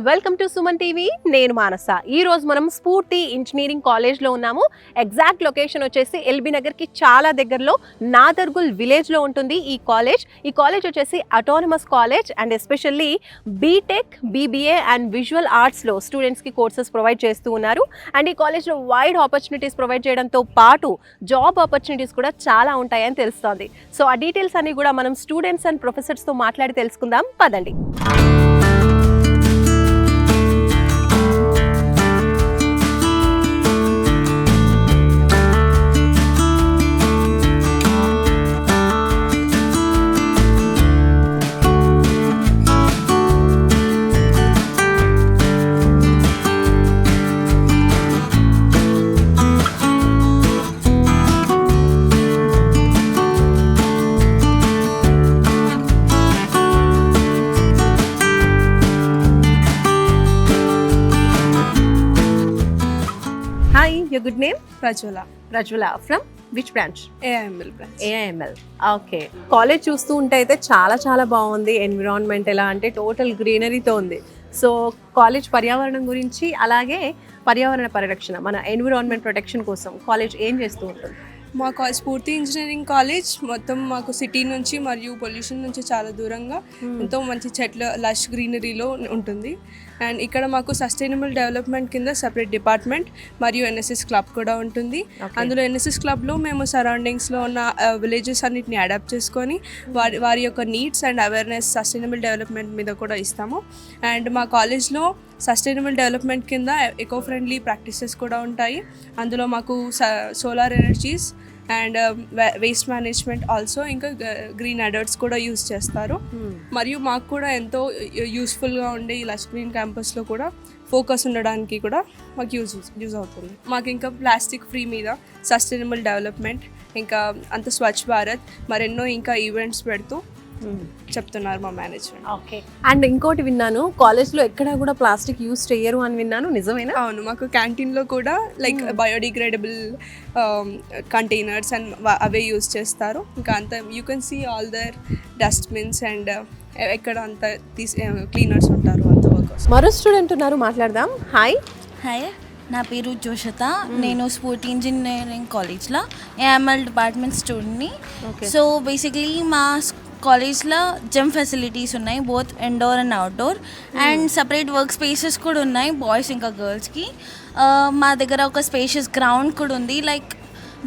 Welcome to Suman TV. నేను మానస. ఈ రోజు మనం స్ఫూర్తి ఇంజనీరింగ్ కాలేజ్లో ఉన్నాము. ఎగ్జాక్ట్ లొకేషన్ వచ్చేసి ఎల్బీ నగర్కి చాలా దగ్గరలో నాదర్గుల్ విలేజ్లో ఉంటుంది ఈ కాలేజ్. ఈ కాలేజ్ వచ్చేసి autonomous college and especially BTech, BBA and visual ఆర్ట్స్లో స్టూడెంట్స్కి కోర్సెస్ ప్రొవైడ్ చేస్తూ ఉన్నారు. అండ్ ఈ కాలేజ్లో వైడ్ ఆపర్చునిటీస్ ప్రొవైడ్ చేయడంతో పాటు జాబ్ ఆపర్చునిటీస్ కూడా చాలా ఉంటాయని తెలుస్తోంది. సో ఆ డీటెయిల్స్ అన్ని కూడా మనం స్టూడెంట్స్ అండ్ ప్రొఫెసర్స్తో మాట్లాడి తెలుసుకుందాం. పదండి. Your good name? Rajula. From which branch? AIML branch. AIML. Okay. College చూస్తూ ఉంటే అయితే చాలా చాలా బాగుంది. ఎన్విరాన్మెంట్ ఎలా అంటే టోటల్ గ్రీనరీతో ఉంది. సో కాలేజ్ పర్యావరణం గురించి అలాగే పర్యావరణ పరిరక్షణ, మన ఎన్విరాన్మెంట్ ప్రొటెక్షన్ కోసం కాలేజ్ ఏం చేస్తూ ఉంటుంది? మా స్ఫూర్తి ఇంజనీరింగ్ కాలేజ్ మొత్తం మాకు సిటీ నుంచి మరియు పొల్యూషన్ నుంచి చాలా దూరంగా ఎంతో మంచి చెట్ల లష్ గ్రీనరీలో ఉంటుంది. అండ్ ఇక్కడ మాకు సస్టైనబుల్ డెవలప్మెంట్ కింద సపరేట్ డిపార్ట్మెంట్ మరియు ఎన్ఎస్ఎస్ క్లబ్ కూడా ఉంటుంది. అందులో ఎన్ఎస్ఎస్ క్లబ్లో మేము సరౌండింగ్స్లో ఉన్న విలేజెస్ అన్నిటిని అడాప్ట్ చేసుకొని వారి యొక్క needs and awareness sustainable development మీద కూడా ఇస్తాము. అండ్ మా కాలేజ్లో సస్టైనబుల్ డెవలప్మెంట్ కింద ఎకో ఫ్రెండ్లీ ప్రాక్టీసెస్ కూడా ఉంటాయి. అందులో మాకు solar energies and waste management also, ఇంకా గ్రీన్ అడర్ట్స్ కూడా యూజ్ చేస్తారు. మరియు మాకు కూడా ఎంతో యూస్ఫుల్గా ఉండే ఈ లష్ గ్రీన్ క్యాంపస్లో కూడా ఫోకస్ ఉండడానికి కూడా మాకు యూజ్ అవుతుంది. మాకు ఇంకా ప్లాస్టిక్ ఫ్రీ మీద సస్టైనబుల్ డెవలప్మెంట్, ఇంకా అంత స్వచ్ఛ భారత్, మరెన్నో ఇంకా ఈవెంట్స్ పెడుతూ చెప్తున్నారు మా మేనేజ్మెంట్. ఓకే. అండ్ ఇంకోటి విన్నాను, కాలేజ్లో ఎక్కడ కూడా ప్లాస్టిక్ యూజ్ చేయరు అని విన్నాను, నిజమేనా? అవును, మాకు క్యాంటీన్లో కూడా లైక్ బయోడిగ్రేడబుల్ కంటైనర్స్ అండ్ అవే యూజ్ చేస్తారు. ఇంకా అంత you can see all the dustbins and ఎక్కడ అంత క్లీనర్స్ ఉంటారు అంత వర్కర్స్. మరో స్టూడెంట్ ఉన్నారు, మాట్లాడదాం. హాయ్. నా పేరు జోషత. నేను స్ఫూర్తి ఇంజనీరింగ్ కాలేజ్లో ఏఎంఎల్ డిపార్ట్మెంట్ స్టూడెంట్ని. సో బేసిక్లీ మా కాలేజ్లో జిమ్ ఫెసిలిటీస్ ఉన్నాయి, both indoor and outdoor, and separate work spaces కూడా ఉన్నాయి బాయ్స్ ఇంకా గర్ల్స్కి. మా దగ్గర ఒక స్పేషియస్ గ్రౌండ్ కూడా ఉంది, like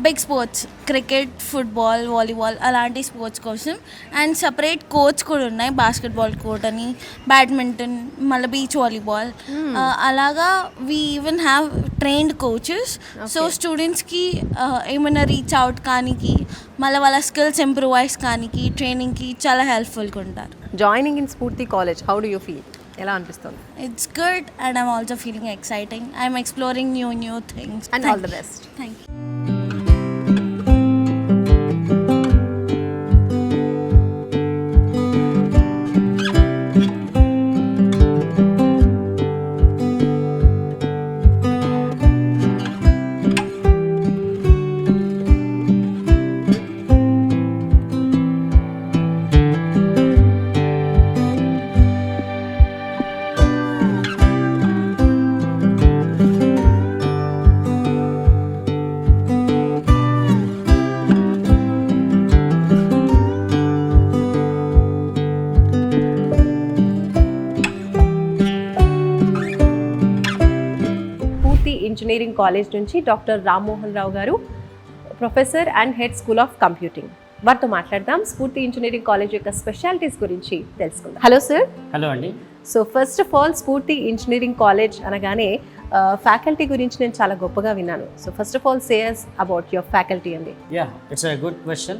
big sports, cricket, football, volleyball అలాంటి స్పోర్ట్స్ కోసం. అండ్ సపరేట్ కోర్ట్స్ కూడా ఉన్నాయి, బాస్కెట్బాల్ కోర్ట్ అని, బ్యాడ్మింటన్, మళ్ళీ బీచ్ వాలీబాల్, అలాగా we even have trained coaches. So స్టూడెంట్స్కి ఏమైనా రీచ్ అవుట్ కానీ, మళ్ళీ వాళ్ళ స్కిల్స్ ఇంప్రూవైజ్ కానీ, ట్రైనింగ్కి చాలా హెల్ప్ఫుల్గా ఉంటారు. జాయినింగ్ ఇన్ స్ఫూర్తి college, how do you feel? ఎలా అనిపిస్తుంది? It's good and I'm also feeling exciting. I'm exploring new things and all the best. Thank you. Engineering college నుంచి డాక్టర్ రామ్మోహన్ రావు గారు, professor and head school of computing, వారితో మాట్లాడదాం. స్ఫూర్తి engineering college యొక్క specialities గురించి తెలుసుకుందాం. Hello sir. హలో అండి. So first of all స్ఫూర్తి ఇంజనీరింగ్ కాలేజ్ అనగానే ఫ్యాకల్టీ గురించి నేను చాలా గొప్పగా విన్నాను. So first of all say us about your faculty అండి. Yeah, it's a good question.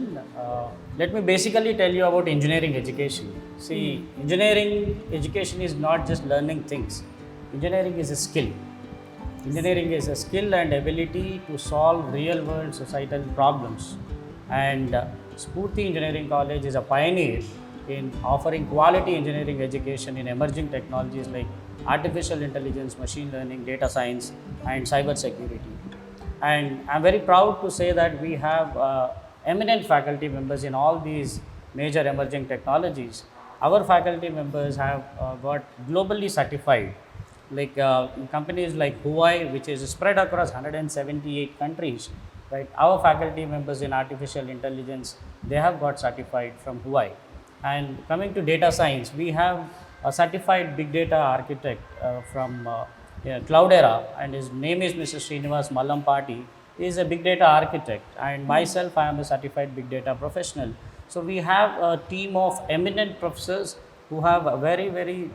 Let me basically tell you about engineering education. See, engineering education is not just learning things. Engineering is a skill. Engineering is a skill and ability to solve real world societal problems. And Spurti Engineering College is a pioneer in offering quality engineering education in emerging technologies like artificial intelligence, machine learning, data science, and cyber security. And I'm very proud to say that we have eminent faculty members in all these major emerging technologies. our faculty members have got globally certified. Like companies like Huawei, which is spread across 178 countries, right? Our faculty members in artificial intelligence, they have got certified from Huawei. And coming to data science, we have a certified big data architect from Cloudera, and his name is Mr. Srinivas Mallampati. He is a big data architect, and myself, I am a certified big data professional. So we have a team of eminent professors who have a very, very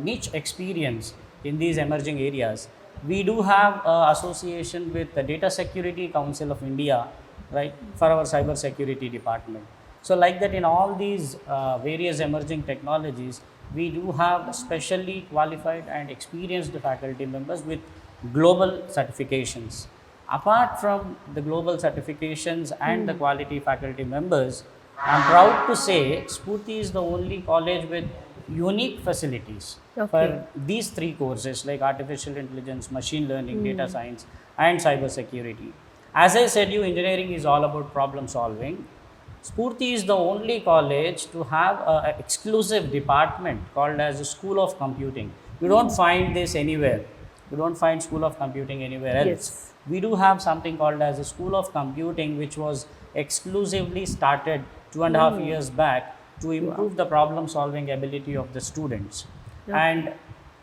niche experience in these emerging areas. We do have association with the Data Security Council of India, right, for our cyber security department. So like that, in all these various emerging technologies, we do have specially qualified and experienced faculty members with global certifications. Apart from the global certifications and the quality faculty members, I am proud to say Spurti is the only college with unique facilities for these three courses like artificial intelligence, machine learning, data science, and cyber security. As I said, engineering is all about problem solving. Spurti is the only college to have an exclusive department called as a School of Computing. You don't find this anywhere. You don't find School of Computing anywhere else. Yes. We do have something called as a School of Computing, which was exclusively started 2.5 years back to improve the problem solving ability of the students. And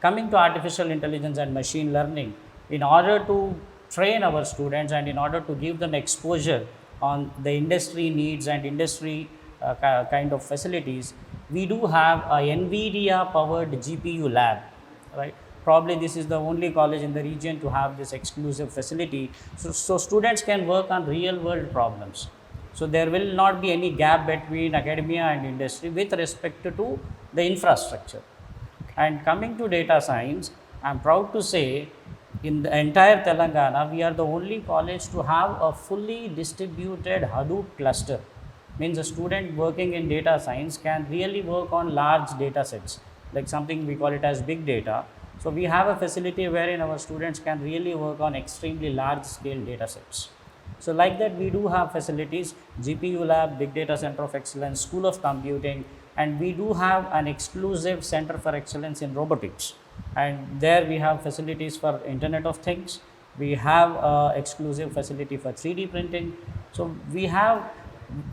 coming to artificial intelligence and machine learning, in order to train our students and in order to give them exposure on the industry needs and industry kind of facilities, we do have a NVIDIA powered GPU lab, right? Probably this is the only college in the region to have this exclusive facility. So students can work on real world problems. So there will not be any gap between academia and industry with respect to the infrastructure. And coming to data science, I am proud to say in the entire Telangana, we are the only college to have a fully distributed Hadoop cluster. Means a student working in data science can really work on large data sets, like something we call it as big data. So we have a facility wherein our students can really work on extremely large scale data sets. So like that, we do have facilities, GPU lab, Big Data Center of Excellence, School of Computing, and we do have an exclusive Center for Excellence in Robotics. And there we have facilities for Internet of Things. We have exclusive facility for 3D printing. So we have,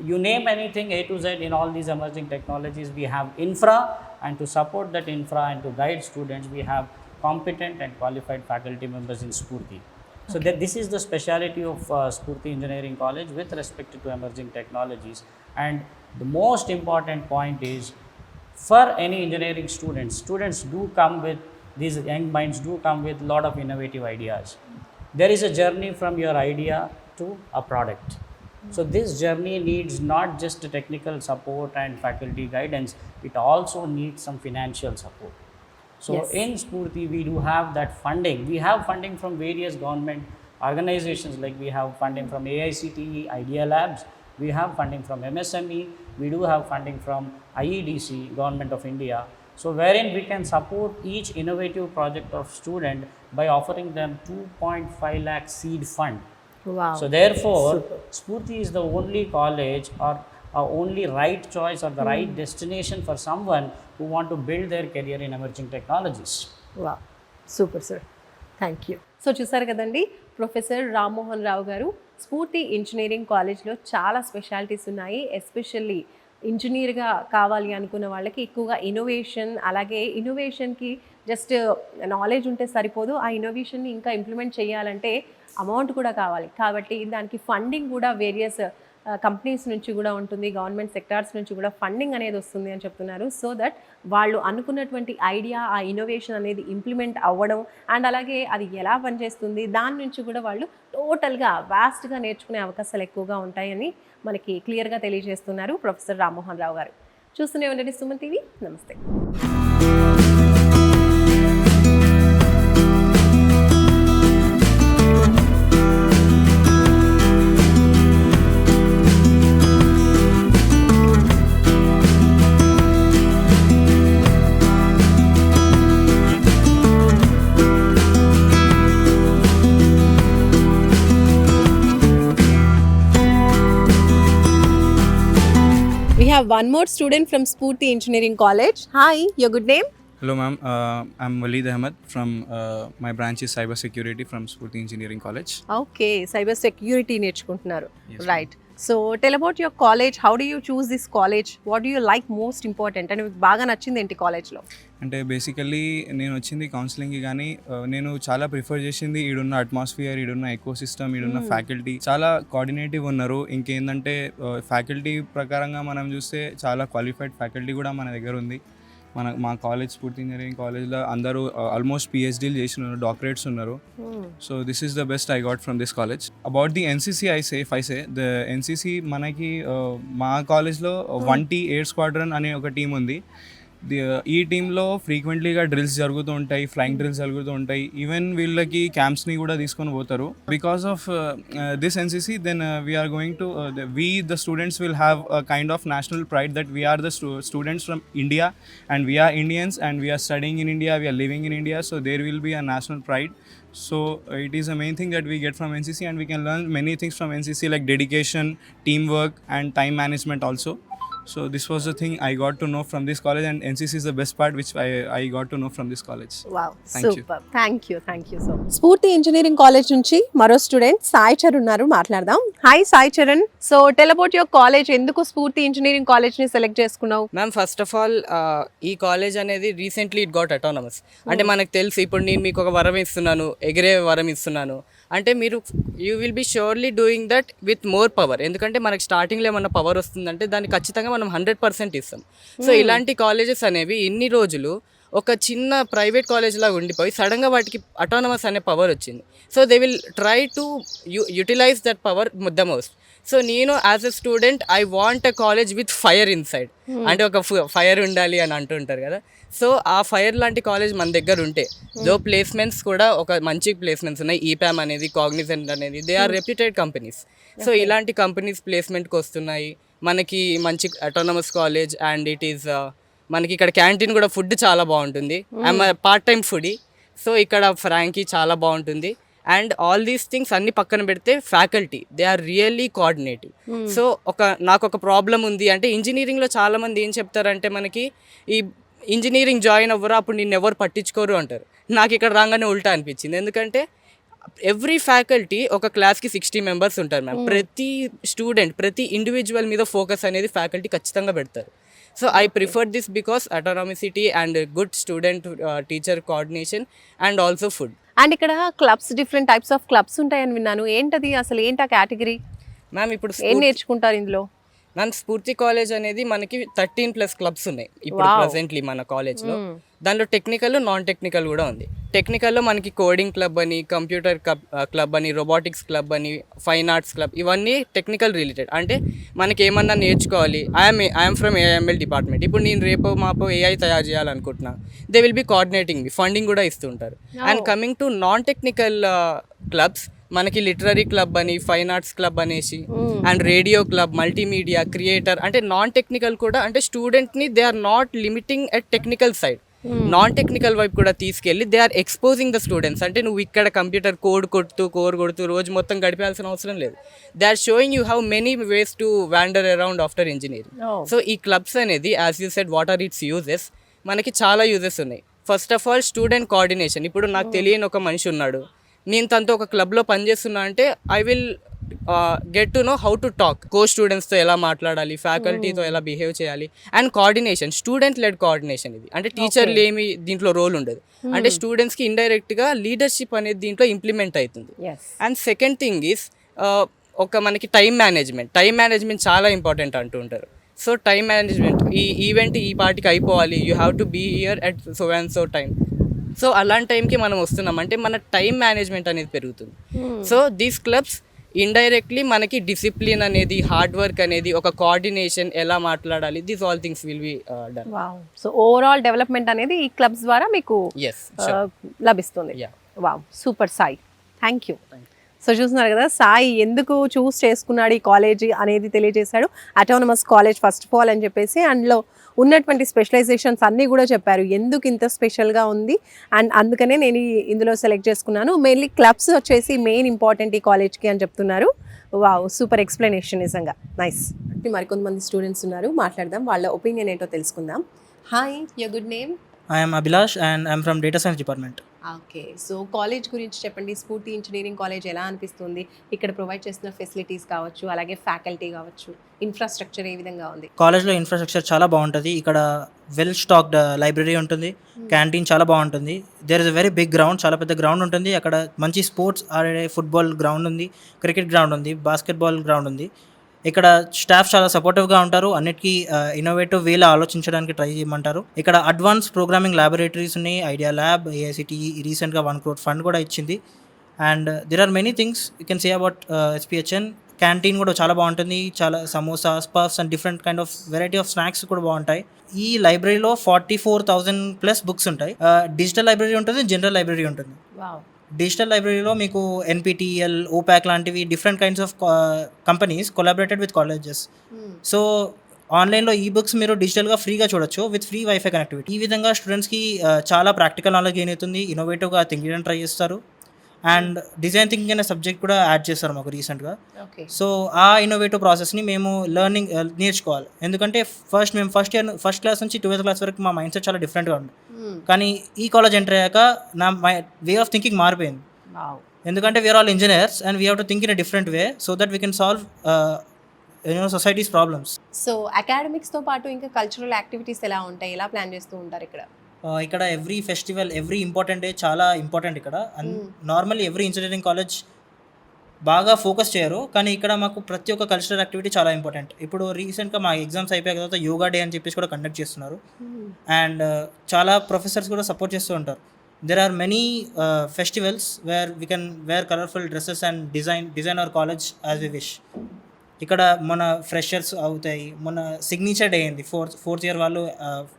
you name anything A to Z in all these emerging technologies, we have infra, and to support that infra and to guide students, we have competent and qualified faculty members in Spurti. So that this is the speciality of Spurti Engineering College with respect to emerging technologies. And the most important point is, for any engineering students do come with, these young minds do come with a lot of innovative ideas. There is a journey from your idea to a product. So this journey needs not just technical support and faculty guidance, it also needs some financial support. So in Spurti, we do have that funding. We have funding from various government organizations, like we have funding from AICTE, Idea Labs, we have funding from MSME, we do have funding from IEDC, Government of India. So wherein we can support each innovative project of student by offering them 2.5 lakh seed fund. Wow. So therefore, Spurti is the only college or only right choice or the right destination for someone who want to build their career in emerging technologies. వా super sir, thank you. So చూసారు కదండి, professor Rammohan Rao గారు స్ఫూర్తి engineering కాలేజ్లో చాలా specialities ఉన్నాయి. Especially ఇంజనీర్గా కావాలి అనుకున్న వాళ్ళకి ఎక్కువగా ఇన్నోవేషన్, అలాగే ఇన్నోవేషన్కి జస్ట్ నాలెడ్జ్ ఉంటే సరిపోదు, ఆ ఇన్నోవేషన్ని ఇంకా ఇంప్లిమెంట్ చేయాలంటే అమౌంట్ కూడా కావాలి. కాబట్టి దానికి ఫండింగ్ కూడా వేరియస్ కంపెనీస్ నుంచి కూడా ఉంటుంది, గవర్నమెంట్ సెక్టార్స్ నుంచి కూడా ఫండింగ్ అనేది వస్తుంది అని చెప్తున్నారు. సో దట్ వాళ్ళు అనుకున్నటువంటి ఐడియా, ఆ ఇన్నోవేషన్ అనేది ఇంప్లిమెంట్ అవ్వడం అండ్ అలాగే అది ఎలా పనిచేస్తుంది దాని నుంచి కూడా వాళ్ళు టోటల్గా వాస్ట్గా నేర్చుకునే అవకాశాలు ఎక్కువగా ఉంటాయని మనకి క్లియర్గా తెలియజేస్తున్నారు ప్రొఫెసర్ రామ్మోహన్ రావు గారు. చూస్తూనే ఉండండి సుమన్ టీవీ. నమస్తే. We have one more student from Spurti Engineering College. Hi, your good name? Hello, ma'am. I'm Waleed Ahmed from my branch is Cybersecurity from Spurti Engineering College. Okay, cyber security నేర్చుకుంటున్నారు. Yes, Right. So tell about your college. How do you choose this college? What do you like most important? And మీకు బాగా నచ్చింది ఏంటి కాలేజ్లో? అంటే basically నేను వచ్చింది కౌన్సిలింగ్కి కానీ నేను చాలా ప్రిఫర్ చేసింది ఈడున్న అట్మాస్ఫియర్, ఈడున్న ఎకో సిస్టమ్, ఈడున్న ఫ్యాకల్టీ చాలా కోఆర్డినేటివ్ ఉన్నారు. ఇంకేంటంటే ఫ్యాకల్టీ ప్రకారంగా మనం చూస్తే చాలా క్వాలిఫైడ్ ఫ్యాకల్టీ కూడా మన దగ్గర ఉంది. మా కాలేజ్ స్ఫూర్తి ఇంజనీరింగ్ కాలేజ్లో అందరూ ఆల్మోస్ట్ పిహెచ్డీలు చేసినారు, డాక్టరేట్స్ ఉన్నారు. So this is the best I got from this college. About the NCC I say the NCC మనకి మా కాలేజ్లో 1T ఎయిర్ స్క్వాడ్రన్ అనే ఒక టీం ఉంది. ఈ టీంలో ఫ్రీక్వెంట్లీగా డ్రిల్స్ జరుగుతూ ఉంటాయి, ఫ్లయింగ్ డ్రిల్స్ జరుగుతూ ఉంటాయి. ఈవెన్ వీళ్ళకి క్యాంప్స్ని కూడా తీసుకొని పోతారు. Because of this NCC then we're going to the students will have a kind of national pride that we're the students from India and we're Indians and we're studying in India, we're living in India. So there will be a national pride. So it is a main thing that we get from NCC, and we can learn many things from NCC like dedication, teamwork and time management also. So this was the thing I got to know from this college, and NCC is the best part which I got to know from this college. Wow, Thank you. super. Thank you so much. స్ఫూర్తి engineering college నుంచి మరో student Sai Charan ఉన్నారు, మాట్లాడదాం. Hi Sai Charan. So tell about your college. ఎందుకు స్ఫూర్తి engineering college ని select చేసుకున్నావు? Ma'am first of all ఈ కాలేజ్ అనేది రీసెంట్లీ ఇట్ గాట్ అటానమస్. అంటే మనకు తెలుసు ఇప్పుడు నేను మీకు ఒక వరం ఇస్తున్నాను, ఎగిరే వరం ఇస్తున్నాను అంటే మీరు you will be surely doing that with more power. ఎందుకంటే మనకి స్టార్టింగ్లో ఏమన్నా పవర్ వస్తుందంటే దాన్ని ఖచ్చితంగా మనం 100% ఇస్తాం. సో ఇలాంటి కాలేజెస్ అనేవి ఇన్ని రోజులు ఒక చిన్న ప్రైవేట్ కాలేజ్ లాగా ఉండిపోయి సడన్గా వాటికి అటానమస్ అనే పవర్ వచ్చింది. So they will try to utilise that power the most. So నేను as a student I want a college with fire inside. అంటే ఒక ఫైర్ ఉండాలి అని అంటుంటారు కదా. సో ఆ ఫైర్ లాంటి కాలేజ్ మన దగ్గర ఉంటే దో ప్లేస్మెంట్స్ కూడా ఒక మంచి ప్లేస్మెంట్స్ ఉన్నాయి. ఈపామ్ అనేది, కాగ్నిజెంట్ అనేది, they are reputed companies. So ఇలాంటి కంపెనీస్ ప్లేస్మెంట్కి వస్తున్నాయి. మనకి మంచి autonomous college and it is మనకి ఇక్కడ క్యాంటీన్ కూడా ఫుడ్ చాలా బాగుంటుంది. I'm part time foodie. So ఇక్కడ ఫ్రాంకీ చాలా బాగుంటుంది. అండ్ ఆల్ దీస్ థింగ్స్ అన్ని పక్కన పెడితే faculty they are really coordinative. So నాకు ఒక ప్రాబ్లం ఉంది అంటే ఇంజనీరింగ్లో చాలామంది ఏం చెప్తారంటే మనకి ఈ ఇంజనీరింగ్ జాయిన్ అవ్వరు, అప్పుడు నిన్ను ఎవరు పట్టించుకోరు అంటారు. నాకు ఇక్కడ రాగానే ఉల్టా అనిపించింది. ఎందుకంటే ఎవ్రీ ఫ్యాకల్టీ ఒక క్లాస్కి 60 మెంబర్స్ ఉంటారు మ్యామ్. ప్రతి స్టూడెంట్, ప్రతి ఇండివిజువల్ మీద ఫోకస్ అనేది ఫ్యాకల్టీ ఖచ్చితంగా పెడతారు. So I prefer this because autonomicity and good student teacher coordination and also food. And ఇక్కడ clubs, different types of clubs ఉంటాయని విన్నాను. ఏంటది అసలు, ఏంటి ఆ కేటగిరీ? మ్యామ్ ఇప్పుడు ఏం నేర్చుకుంటారు ఇందులో? మ్యామ్ స్ఫూర్తి కాలేజ్ అనేది మనకి 13+ క్లబ్స్ ఉన్నాయి ఇప్పుడు ప్రెసెంట్లీ మన కాలేజ్లో. దానిలో టెక్నికల్, నాన్ టెక్నికల్ కూడా ఉంది. టెక్నికల్లో మనకి కోడింగ్ క్లబ్ అని, కంప్యూటర్ క్లబ్ అని, రోబోటిక్స్ క్లబ్ అని, ఫైన్ ఆర్ట్స్ క్లబ్, ఇవన్నీ టెక్నికల్ రిలేటెడ్. అంటే మనకి ఏమన్నా నేర్చుకోవాలి, ఐఎమ్ ఫ్రమ్ ఏఎంఎల్ డిపార్ట్మెంట్. ఇప్పుడు నేను రేపు మాపో ఏఐ తయారు చేయాలనుకుంటున్నా, they will be coordinating me, funding కూడా ఇస్తుంటారు. And coming to non technical clubs మనకి లిటరరీ క్లబ్ అని, ఫైన్ ఆర్ట్స్ క్లబ్ అనేసి, and radio club, multimedia, creator. అంటే నాన్ టెక్నికల్ కూడా అంటే స్టూడెంట్ని they are not limiting at technical side, non technical వైపు కూడా తీసుకెళ్ళి they are exposing the students. అంటే నువ్వు ఇక్కడ కంప్యూటర్ కోర్ కొడుతూ రోజు మొత్తం గడిపాల్సిన అవసరం లేదు. They are showing you have many ways to wander around after engineering. So ఈ క్లబ్స్ అనేది as you said what are its uses, మనకి చాలా యూజెస్ ఉన్నాయి. First of all student coordination. ఇప్పుడు నాకు తెలియని ఒక మనిషి ఉన్నాడు, నేను తనతో ఒక క్లబ్లో పనిచేస్తున్నా అంటే I will get to know how to talk, కో స్టూడెంట్స్తో ఎలా మాట్లాడాలి, ఫ్యాకల్టీతో ఎలా బిహేవ్ చేయాలి. And coordination, student led coordination. ఇది అంటే టీచర్లు ఏమి దీంట్లో రోల్ ఉండదు. అంటే స్టూడెంట్స్కి ఇండైరెక్ట్గా లీడర్షిప్ అనేది దీంట్లో ఇంప్లిమెంట్ అవుతుంది. అండ్ సెకండ్ థింగ్ ఈస్ ఒక మనకి టైం మేనేజ్మెంట్ చాలా ఇంపార్టెంట్ అంటూ ఉంటారు. సో టైం మేనేజ్మెంట్, ఈ ఈవెంట్ ఈ పార్టీకి అయిపోవాలి, you have to be here at so and so time. So అలాంటి టైంకి మనం వస్తున్నాం అంటే మన టైం మేనేజ్మెంట్ అనేది పెరుగుతుంది. సో దీస్ క్లబ్స్ ఇండైరెక్ట్లీ మనకి డిసిప్లిన్ అనేది, హార్డ్ వర్క్ అనేది, ఒక కోఆర్డినేషన్, ఎలా మాట్లాడాలి, these all things will be done. So overall development అనేది ఈ క్లబ్స్ ద్వారా మీకు లభిస్తుంది. Wow, super Sai, thank you. So చూస్తున్నారు కదా సాయి ఎందుకు చూస్ చేసుకున్నాడు ఈ కాలేజ్ అనేది తెలియజేశాడు. Autonomous college first of all అని చెప్పేసి, అందులో ఉన్నటువంటి స్పెషలైజేషన్స్ అన్నీ కూడా చెప్పారు ఎందుకు ఇంత స్పెషల్గా ఉంది అండ్ అందుకనే నేను ఇందులో సెలెక్ట్ చేసుకున్నాను. మెయిన్లీ క్లబ్స్ వచ్చేసి మెయిన్ ఇంపార్టెంట్ ఈ కాలేజ్కి అని చెప్తున్నారు. వావ్, సూపర్ ఎక్స్ప్లెనేషన్, నిజంగా నైస్. మరికొంతమంది స్టూడెంట్స్ ఉన్నారు, మాట్లాడదాం, వాళ్ళ ఒపీనియన్ ఏంటో తెలుసుకుందాం. Hi, your good name? I am Abhilash and I am from Data Science Department. Okay, so college గురించి చెప్పండి. స్ఫూర్తి ఇంజనీరింగ్ కాలేజ్ ఎలా అనిపిస్తుంది? ఇక్కడ ప్రొవైడ్ చేస్తున్న ఫెసిలిటీస్ కావచ్చు, అలాగే ఫ్యాకల్టీ కావచ్చు, ఇన్ఫ్రాస్ట్రక్చర్ ఏ విధంగా ఉంది? కాలేజ్లో ఇన్ఫ్రాస్ట్రక్చర్ చాలా బాగుంటుంది. ఇక్కడ వెల్ స్టాక్డ్ లైబ్రరీ ఉంటుంది, క్యాంటీన్ చాలా బాగుంటుంది. There is a very big ground, చాలా పెద్ద గ్రౌండ్ ఉంటుంది. అక్కడ మంచి స్పోర్ట్స్ ఆడే ఫుట్బాల్ గ్రౌండ్ ఉంది, క్రికెట్ గ్రౌండ్ ఉంది, బాస్కెట్బాల్ గ్రౌండ్ ఉంది. ఇక్కడ స్టాఫ్ చాలా సపోర్టివ్గా ఉంటారు, అన్నిటికీ ఇన్నోవేటివ్ వేలో ఆలోచించడానికి ట్రై చేయమంటారు. ఇక్కడ అడ్వాన్స్ ప్రోగ్రామింగ్ ల్యాబొరేటరీస్ ఉన్నాయి, ఐడియా ల్యాబ్, AICTE రీసెంట్గా 1 crore ఫండ్ కూడా ఇచ్చింది. And there are many things you can say about SPHN. Canteen కూడా చాలా బాగుంటుంది, చాలా samosas, puffs and different kind of variety of snacks కూడా బాగుంటాయి. ఈ లైబ్రరీలో 44,000+ బుక్స్ ఉంటాయి. డిజిటల్ లైబ్రరీ ఉంటుంది, జనరల్ లైబ్రరీ ఉంటుంది. వావ్. డిజిటల్ లైబ్రరీలో మీకు NPTEL, OPAC లాంటివి different kinds of companies collaborated with colleges. So ఆన్లైన్లో ఈ బుక్స్ మీరు డిజిటల్గా ఫ్రీగా చూడొచ్చు విత్ ఫ్రీ వైఫై కనెక్టివిటీ. ఈ విధంగా స్టూడెంట్స్కి చాలా ప్రాక్టికల్ నాలెడ్జ్ గెయిన్ అవుతుంది, ఇన్నోవేటివ్గా థింక్ చేయడానికి ట్రై చేస్తారు. అండ్ డిజైన్ థింకింగ్ అనే సబ్జెక్ట్ కూడా యాడ్ చేస్తారు మాకు రీసెంట్గా. ఓకే, సో ఆ ఇన్నోవేటివ్ ప్రాసెస్ని మేము నేర్చుకోవాలి. ఎందుకంటే మేము ఫస్ట్ క్లాస్ నుంచి 12th క్లాస్ వరకు మా మైండ్ సెట్ చాలా డిఫరెంట్గా ఉంది. కానీ ఈ కాలేజ్ ఎంటర్ అయ్యాక నా వే ఆఫ్ థింకింగ్ మారిపోయింది. వావ్. ఎందుకంటే we're all engineers and we have to think in a different way so that we can solve society's problems. So అకాడమిక్స్తో పాటు ఇంకా కల్చరల్ యాక్టివిటీస్ ఎలా ఉంటాయి, ఎలా ప్లాన్ చేస్తూ ఉంటారు ఇక్కడ? ఇక్కడ every festival, every important day చాలా ఇంపార్టెంట్ ఇక్కడ. And normally every engineering college బాగా ఫోకస్ చేయరు, కానీ ఇక్కడ మాకు ప్రతి ఒక్క కల్చరల్ యాక్టివిటీ చాలా ఇంపార్టెంట్. ఇప్పుడు రీసెంట్గా మా ఎగ్జామ్స్ అయిపోయిన తర్వాత యోగా డే అని చెప్పేసి కూడా కండక్ట్ చేస్తున్నారు. అండ్ చాలా ప్రొఫెసర్స్ కూడా సపోర్ట్ చేస్తూ ఉంటారు. There are many festivals where we can wear colourful dresses and design our college as we wish. ఇక్కడ మన ఫ్రెషర్స్ అవుతాయి, మన సిగ్నేచర్ డే అయింది. ఫోర్త్ ఇయర్ వాళ్ళు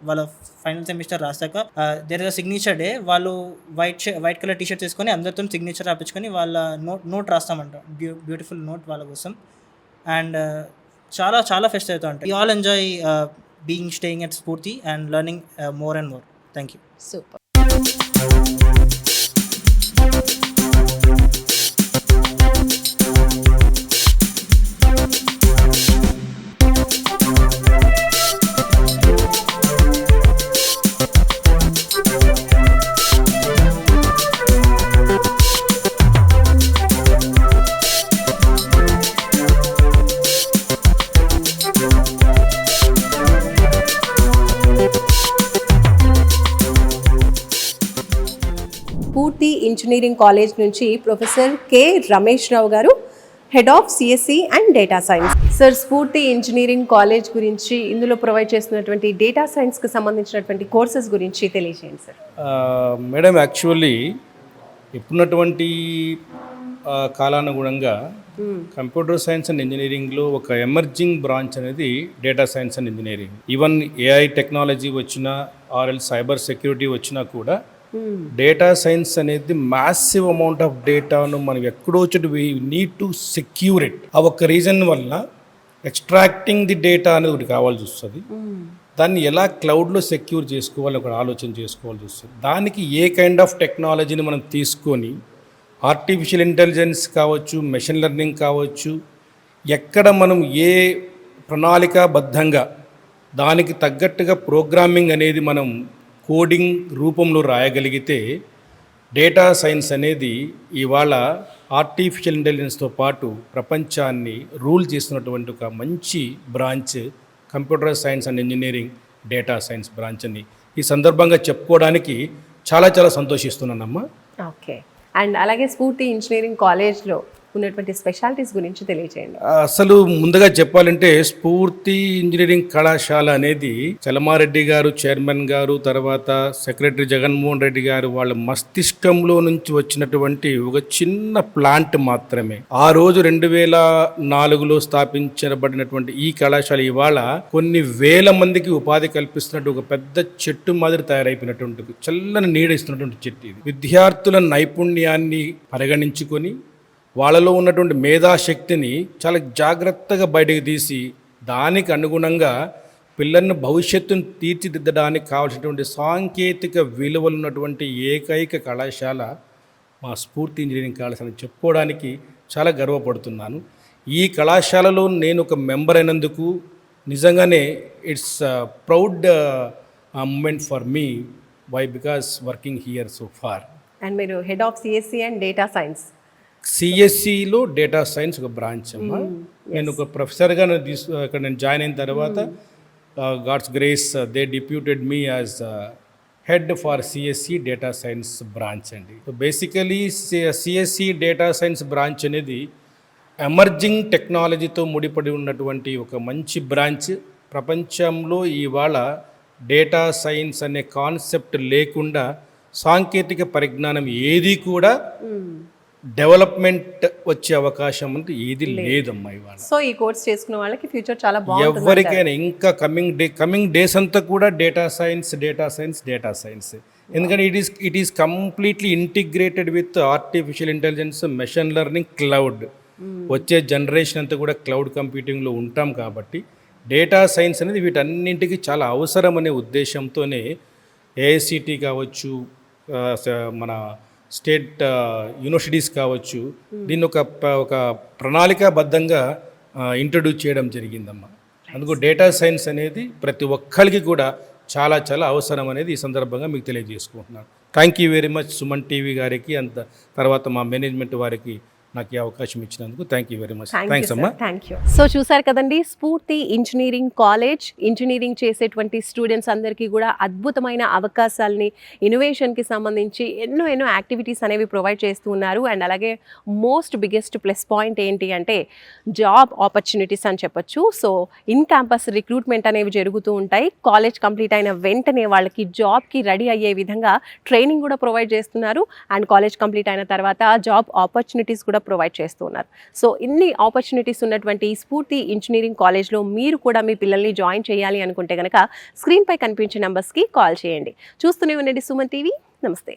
వాళ్ళ ఫైనల్ సెమిస్టర్ రాసాక there is a signature day. వాళ్ళు వైట్ కలర్ టీషర్ట్ వేసుకొని అందరితో సిగ్నేచర్ రాపించుకొని వాళ్ళ నోట్ రాస్తామంట, బ్యూటిఫుల్ నోట్ వాళ్ళ కోసం. అండ్ చాలా చాలా ఫెస్ట్ అవుతూ ఉంటాయి. All enjoy being staying at Sphoorthy and learning more and more. Thank you. Super. Sphoorthy engineering college నుంచి professor K Ramesh Rao garu, head of CSE and data science. Sir, Sphoorthy engineering college గురించి, ఇందులో provide చేస్తున్నటువంటి డేటా సైన్స్కి సంబంధించినటువంటి కోర్సెస్ గురించి తెలియజేయండి సార్. మేడం, యాక్చువల్లీ ఇప్పుడున్నటువంటి కాలానుగుణంగా కంప్యూటర్ సైన్స్ అండ్ ఇంజనీరింగ్లో ఒక ఎమర్జింగ్ బ్రాంచ్ అనేది data science and engineering. Even AI technology వచ్చినా ఆర్ఎల్ సైబర్ సెక్యూరిటీ వచ్చినా కూడా డేటా సైన్స్ అనేది మ్యాసివ్ అమౌంట్ ఆఫ్ డేటాను మనం ఎక్కడో చోటు we need to secure it. ఆ ఒక్క రీజన్ వల్ల ఎక్స్ట్రాక్టింగ్ ది డేటా అనేది ఒకటి కావాల్సి వస్తుంది. దాన్ని ఎలా క్లౌడ్లో సెక్యూర్ చేసుకోవాలి ఒక ఆలోచన చేసుకోవాల్సి వస్తుంది. దానికి ఏ కైండ్ ఆఫ్ టెక్నాలజీని మనం తీసుకొని ఆర్టిఫిషియల్ ఇంటెలిజెన్స్ కావచ్చు, మెషిన్ లెర్నింగ్ కావచ్చు, ఎక్కడ మనం ఏ ప్రణాళికాబద్ధంగా దానికి తగ్గట్టుగా ప్రోగ్రామింగ్ అనేది మనం కోడింగ్ రూపంలో రాయగలిగితే డేటా సైన్స్ అనేది ఇవాళ ఆర్టిఫిషియల్ ఇంటెలిజెన్స్తో పాటు ప్రపంచాన్ని రూల్ చేస్తున్నటువంటి ఒక మంచి branch computer science and engineering data science branch అని ఈ సందర్భంగా చెప్పుకోవడానికి చాలా చాలా సంతోషిస్తున్నానమ్మా. ఓకే, అండ్ అలాగే స్ఫూర్తి ఇంజనీరింగ్ కాలేజ్లో ఉన్నటువంటి స్పెషాలిటీస్ గురించి తెలియజేయండి. అసలు ముందుగా చెప్పాలంటే స్ఫూర్తి ఇంజనీరింగ్ కళాశాల అనేది చలమారెడ్డి గారు చైర్మన్ గారు, తర్వాత సెక్రటరీ జగన్మోహన్ రెడ్డి గారు వాళ్ళ మస్తిష్కంలో నుంచి వచ్చినటువంటి ఒక చిన్న ప్లాంట్ మాత్రమే. ఆ రోజు 2004లో స్థాపించబడినటువంటి ఈ కళాశాల ఇవాళ కొన్ని వేల మందికి ఉపాధి కల్పిస్తున్నట్టు ఒక పెద్ద చెట్టు మాదిరి తయారైపోయినటువంటి చల్లని నీడ ఇస్తున్నటువంటి చెట్టు ఇది. విద్యార్థుల నైపుణ్యాన్ని పరిగణించుకొని వాళ్ళలో ఉన్నటువంటి మేధాశక్తిని చాలా జాగ్రత్తగా బయటకు తీసి దానికి అనుగుణంగా పిల్లల్ని భవిష్యత్తును తీర్చిదిద్దడానికి కావాల్సినటువంటి సాంకేతిక విలువలు ఉన్నటువంటి ఏకైక కళాశాల మా స్ఫూర్తి ఇంజనీరింగ్ కళాశాల అని చెప్పుకోవడానికి చాలా గర్వపడుతున్నాను. ఈ కళాశాలలో నేను ఒక మెంబర్ అయినందుకు నిజంగానే it's proud moment for me. Why? Because working here so far. And మీరు head of CSC and data science. సిఎస్సిలో డేటా సైన్స్ ఒక బ్రాంచ్ అమ్మా. నేను ఒక ప్రొఫెసర్గా ఇక్కడ నేను జాయిన్ అయిన తర్వాత god's grace they deputed me as head for CSC data science branch అండి. So basically CSC data science branch అనేది ఎమర్జింగ్ టెక్నాలజీతో ముడిపడి ఉన్నటువంటి ఒక మంచి బ్రాంచ్. ప్రపంచంలో ఇవాళ డేటా సైన్స్ అనే కాన్సెప్ట్ లేకుండా సాంకేతిక పరిజ్ఞానం ఏది కూడా డెవలప్మెంట్ వచ్చే అవకాశం అంటే ఏది లేదమ్మా ఇవాళ. సో ఈ కోర్స్ చేసుకున్న వాళ్ళకి ఫ్యూచర్ చాలా బాగుంటుంది. ఎవరికైనా ఇంకా కమింగ్ డేస్ అంతా కూడా డేటా సైన్స్. ఎందుకంటే it is completely integrated with artificial intelligence, machine learning, cloud. వచ్చే జనరేషన్ అంతా కూడా క్లౌడ్ కంప్యూటింగ్లో ఉంటాం కాబట్టి డేటా సైన్స్ అనేది వీటన్నింటికి చాలా అవసరం అనే ఉద్దేశంతోనే ఏఐసిటి కావచ్చు, మన స్టేట్ యూనివర్సిటీస్ కావచ్చు, దీన్ని ఒక ప్రణాళికాబద్ధంగా ఇంట్రడ్యూస్ చేయడం జరిగిందమ్మా. అందుకు డేటా సైన్స్ అనేది ప్రతి ఒక్కరికి కూడా చాలా చాలా అవసరం అనేది ఈ సందర్భంగా మీకు తెలియజేసుకుంటున్నాను. Thank you very much Suman TV గారికి, అంత తర్వాత మా మేనేజ్మెంట్ వారికి నాకు ఈ అవకాశం ఇచ్చినందుకు thank you very much. Thanks అమ్మా. Thank you. సో చూసారు కదండి, స్ఫూర్తి ఇంజనీరింగ్ కాలేజ్ ఇంజనీరింగ్ చేసేటువంటి స్టూడెంట్స్ అందరికీ కూడా అద్భుతమైన అవకాశాలని, ఇన్నోవేషన్కి సంబంధించి ఎన్నో యాక్టివిటీస్ అనేవి ప్రొవైడ్ చేస్తూ ఉన్నారు. అండ్ అలాగే మోస్ట్ బిగ్గెస్ట్ ప్లస్ పాయింట్ ఏంటి అంటే జాబ్ ఆపర్చునిటీస్ అని చెప్పొచ్చు. సో ఇన్ క్యాంపస్ రిక్రూట్మెంట్ అనేవి జరుగుతూ ఉంటాయి. కాలేజ్ కంప్లీట్ అయిన వెంటనే వాళ్ళకి జాబ్కి రెడీ అయ్యే విధంగా ట్రైనింగ్ కూడా ప్రొవైడ్ చేస్తున్నారు. అండ్ కాలేజ్ కంప్లీట్ అయిన తర్వాత జాబ్ ఆపర్చునిటీస్ కూడా ప్రొవైడ్ చేస్తూ ఉన్నారు. సో ఇన్ని ఆపర్చునిటీస్ ఉన్నటువంటి స్ఫూర్తి ఇంజనీరింగ్ కాలేజ్లో మీరు కూడా మీ పిల్లల్ని జాయిన్ చేయాలి అనుకుంటే కనుక స్క్రీన్పై కనిపించే నెంబర్స్కి కాల్ చేయండి. చూస్తూనే ఉండండి సుమన్ టీవీ. నమస్తే.